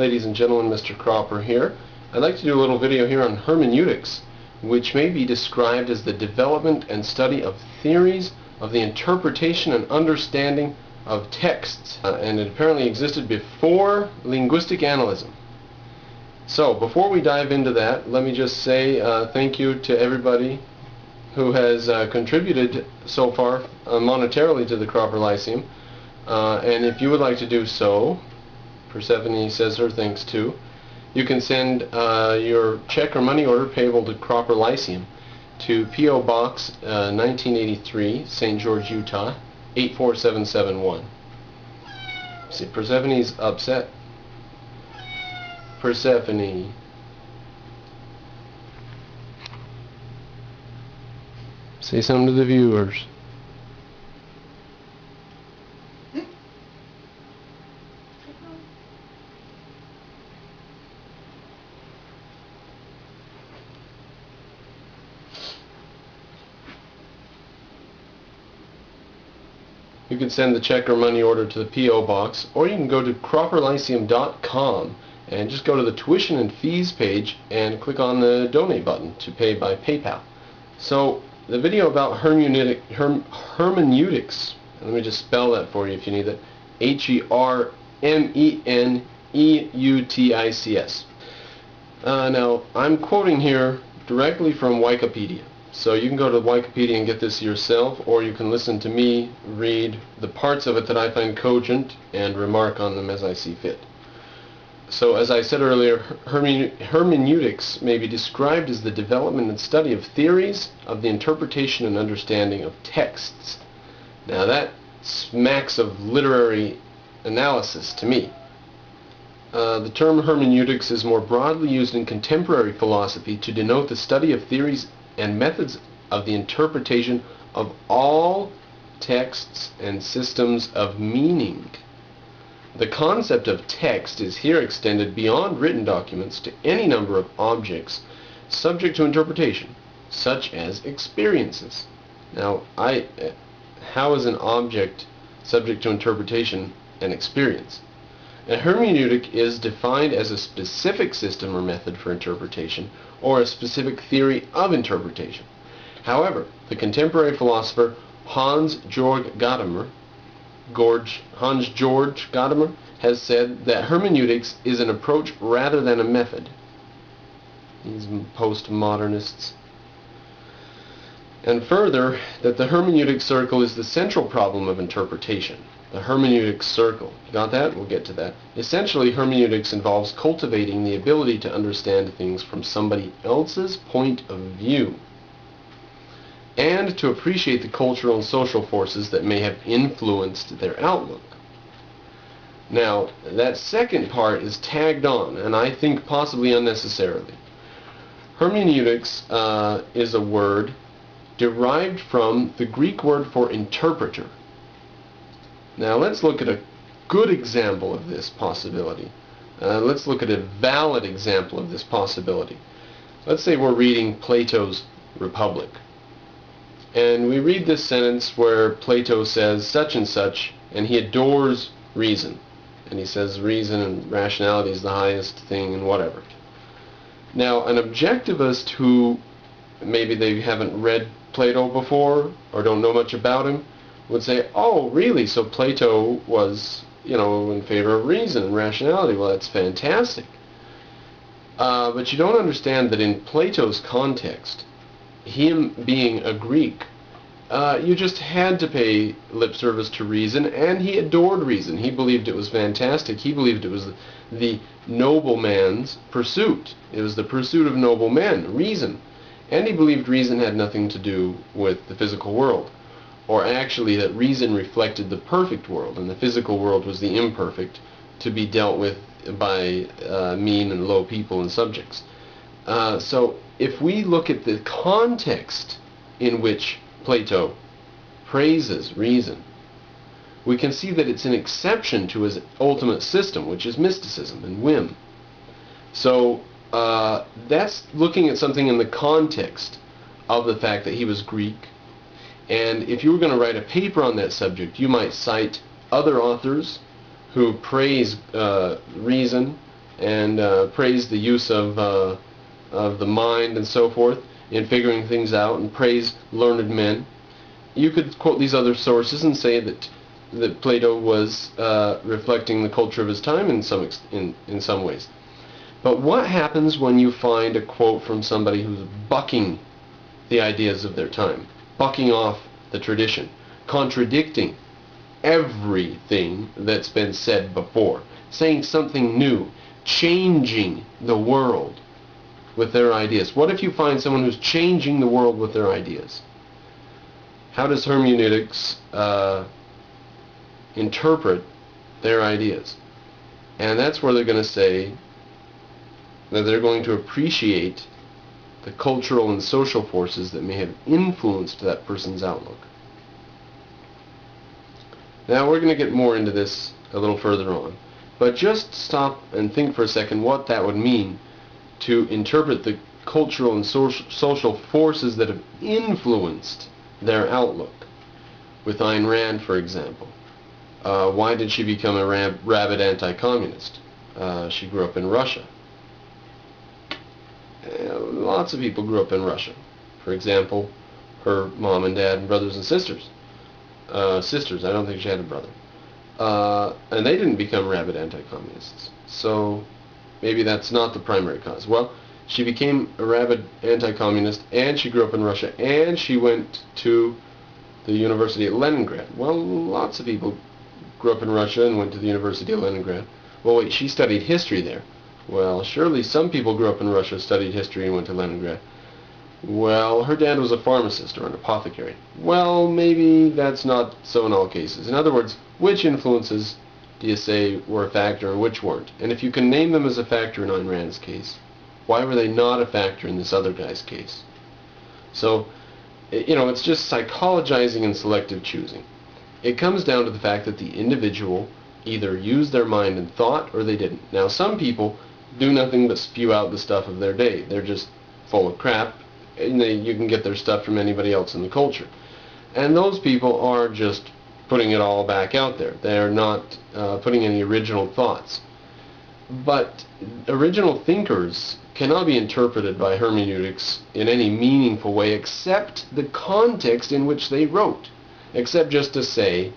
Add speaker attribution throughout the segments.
Speaker 1: Ladies and gentlemen, Mr. Cropper here. I'd like to do a little video here on hermeneutics, which may be described as the development and study of theories of the interpretation and understanding of texts, and it apparently existed before linguistic analysis. So before we dive into that, let me just say thank you to everybody who has contributed so far monetarily to the Cropper Lyceum, and if you would like to do so, Persephone says her thanks too, you can send your check or money order payable to Cropper Lyceum to P.O. Box 1983, St. George, Utah 84771. See, Persephone's upset. Persephone. Say something to the viewers. You can send the check or money order to the P.O. Box, or you can go to cropperlyceum.com and just go to the tuition and fees page and click on the donate button to pay by PayPal. So the video about hermeneutics, let me just spell that for you if you need that, Hermeneutics. Now I'm quoting here directly from Wikipedia. So you can go to Wikipedia and get this yourself, or you can listen to me read the parts of it that I find cogent and remark on them as I see fit. So as I said earlier, hermeneutics may be described as the development and study of theories of the interpretation and understanding of texts. Now that smacks of literary analysis to me. The term hermeneutics is more broadly used in contemporary philosophy to denote the study of theories and methods of the interpretation of all texts and systems of meaning. The concept of text is here extended beyond written documents to any number of objects subject to interpretation, such as experiences. Now, how is an object subject to interpretation an experience? A hermeneutic is defined as a specific system or method for interpretation, or a specific theory of interpretation. However, the contemporary philosopher Hans Georg Gadamer has said that hermeneutics is an approach rather than a method. These postmodernists. And further, that the hermeneutic circle is the central problem of interpretation. The hermeneutic circle. You got that? We'll get to that. Essentially, hermeneutics involves cultivating the ability to understand things from somebody else's point of view, and to appreciate the cultural and social forces that may have influenced their outlook. Now, that second part is tagged on, and I think possibly unnecessarily. Hermeneutics is a word derived from the Greek word for interpreter. Now let's look at a good example of this possibility. Let's look at a valid example of this possibility. Let's say we're reading Plato's Republic, and we read this sentence where Plato says such and such, and he adores reason, and he says reason and rationality is the highest thing and whatever. Now an objectivist who maybe they haven't read Plato before or don't know much about him would say, oh really, so Plato was, in favor of reason and rationality. Well, that's fantastic. But you don't understand that in Plato's context, him being a Greek, you just had to pay lip service to reason, and he adored reason. He believed it was fantastic. He believed it was the noble man's pursuit. It was the pursuit of noble men, reason. And he believed reason had nothing to do with the physical world, or actually that reason reflected the perfect world, and the physical world was the imperfect, to be dealt with by mean and low people and subjects. So if we look at the context in which Plato praises reason, we can see that it's an exception to his ultimate system, which is mysticism and whim. So that's looking at something in the context of the fact that he was Greek. And if you were going to write a paper on that subject, you might cite other authors who praise reason and praise the use of the mind and so forth in figuring things out, and praise learned men. You could quote these other sources and say that Plato was reflecting the culture of his time in some ways. But what happens when you find a quote from somebody who's bucking the ideas of their time, bucking off the tradition, contradicting everything that's been said before, saying something new, changing the world with their ideas? What if you find someone who's changing the world with their ideas? How does hermeneutics interpret their ideas? And that's where they're going to say that they're going to appreciate the cultural and social forces that may have influenced that person's outlook. Now we're going to get more into this a little further on, but just stop and think for a second what that would mean to interpret the cultural and social forces that have influenced their outlook. With Ayn Rand, for example, why did she become a rabid anti-communist? She grew up in Russia. Lots of people grew up in Russia. For example, her mom and dad and brothers and sisters. Sisters, I don't think she had a brother. And they didn't become rabid anti-communists. So maybe that's not the primary cause. Well, she became a rabid anti-communist, and she grew up in Russia, and she went to the University at Leningrad. Well, lots of people grew up in Russia and went to the University of Leningrad. Well, wait, she studied history there. Well, surely some people grew up in Russia, studied history, and went to Leningrad. Well, her dad was a pharmacist or an apothecary. Well, maybe that's not so in all cases. In other words, which influences do you say were a factor and which weren't? And if you can name them as a factor in Ayn Rand's case, why were they not a factor in this other guy's case? So, it's just psychologizing and selective choosing. It comes down to the fact that the individual either used their mind and thought, or they didn't. Now, some people do nothing but spew out the stuff of their day. They're just full of crap, and you can get their stuff from anybody else in the culture. And those people are just putting it all back out there. They're not putting any original thoughts. But original thinkers cannot be interpreted by hermeneutics in any meaningful way except the context in which they wrote, except just to say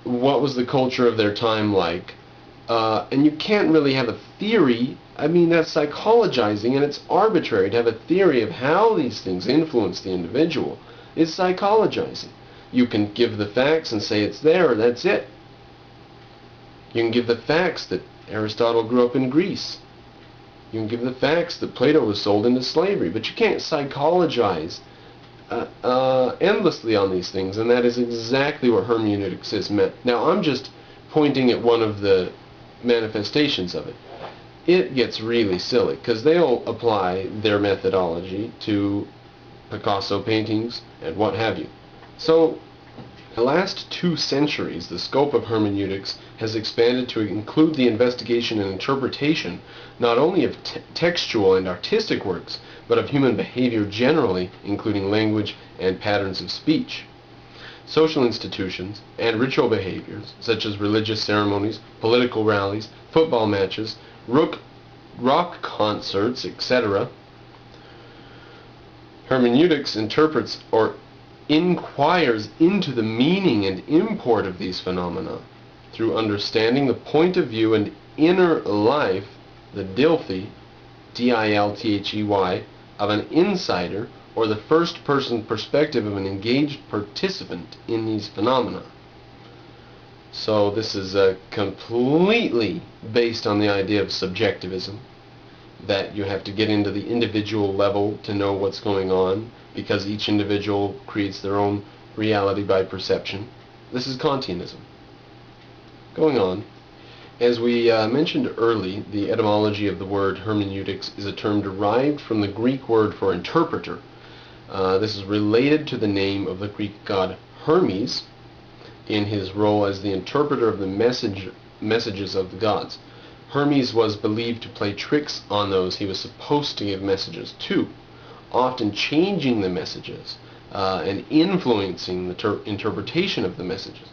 Speaker 1: what was the culture of their time like. And you can't really have a theory. I mean, that's psychologizing, and it's arbitrary to have a theory of how these things influence the individual. It's psychologizing. You can give the facts and say it's there, that's it. You can give the facts that Aristotle grew up in Greece. You can give the facts that Plato was sold into slavery, but you can't psychologize endlessly on these things, and that is exactly what hermeneutics is meant. Now, I'm just pointing at one of the manifestations of it. It gets really silly, because they'll apply their methodology to Picasso paintings and what have you. So, the last 2 centuries, the scope of hermeneutics has expanded to include the investigation and interpretation not only of textual and artistic works, but of human behavior generally, including language and patterns of speech. Social institutions and ritual behaviors, such as religious ceremonies, political rallies, football matches, rock concerts, etc. Hermeneutics interprets or inquires into the meaning and import of these phenomena through understanding the point of view and inner life, the Dilthey, D-I-L-T-H-E-Y, of an insider, or the first-person perspective of an engaged participant in these phenomena. So this is completely based on the idea of subjectivism, that you have to get into the individual level to know what's going on, because each individual creates their own reality by perception. This is Kantianism. Going on, as we mentioned early, the etymology of the word hermeneutics is a term derived from the Greek word for interpreter. This is related to the name of the Greek god Hermes in his role as the interpreter of the messages of the gods. Hermes was believed to play tricks on those he was supposed to give messages to, often changing the messages and influencing the interpretation of the messages.